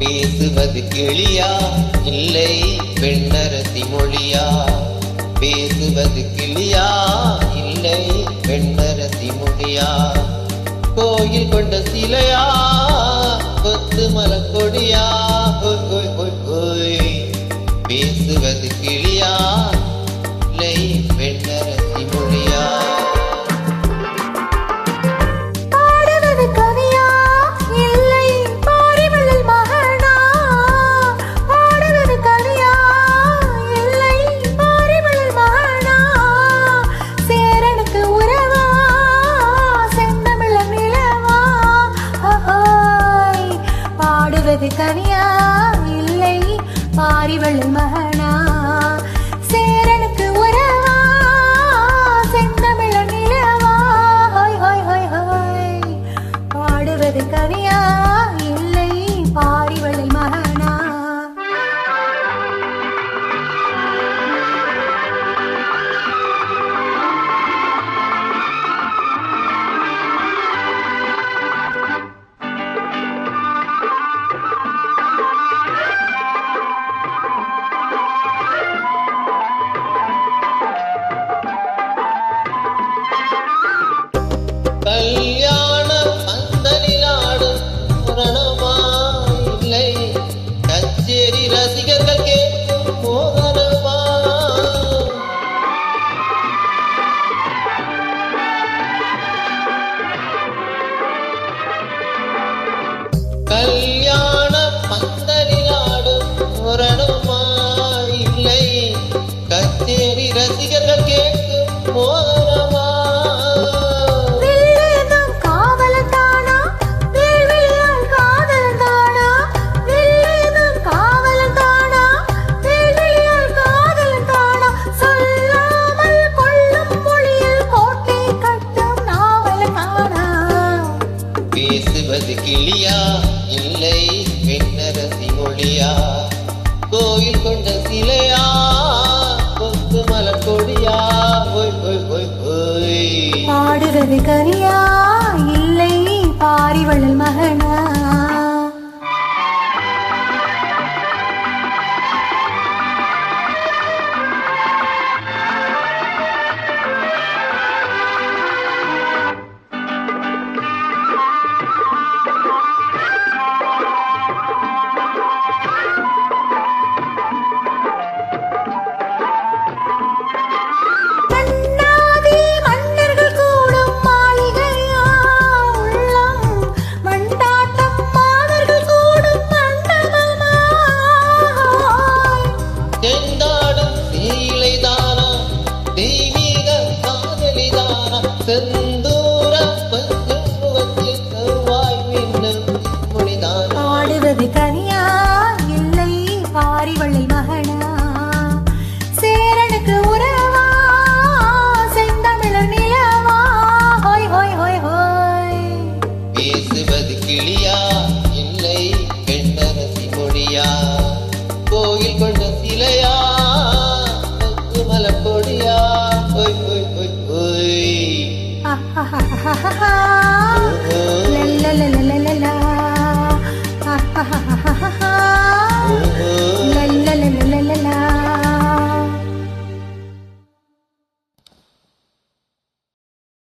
பேசுவது கிளியா இல்லை பெண்ணரசி மொழியா? பேசுவது கிளியா இல்லை பெண்ணரசி மொழியா? கோயில் கொண்ட சிலையா கொத்து மலக்கொடியா? பேசுவது கிளியா இல்லை பெண்ணரசி மொழியா? கவியா இல்லை பாரிவள்ளல் மகனா? சேரனுக்கு உறவா செந்தமிழ நிலவா? பாடுவது கவியா இல்லை பாரிவள்ளல் மகனா? கல்யாண பந்தலிலாடும் புரணமா இல்லை கச்சேரி ரசிகர்கள் கேட்கும் மோகனமா? கல்யாண பந்தலிலாடும் புரணமா இல்லை கச்சேரி ரசிகர்கள் கேட்கும் மோகனமா? பேசுவது கிளியா இல்லை பெண்ணரசி மொழியா? கோயில் கொண்ட சிலையா கொத்து மலக்கொடியா? பாடுவது கவியா இல்லை பாரிவள்ளல் மகனா? பாடுவது கவியா இல்லை பாரிவள்ளல் மகனா? சேரனுக்கு உறவா செந்தமிழ நிலவா? பேசுவது கிளியா இல்லை பெண்ணரசி மொழியா? கோயில் கொண்ட சிலையா கொத்து மலக்கொடியா? la la la la la la la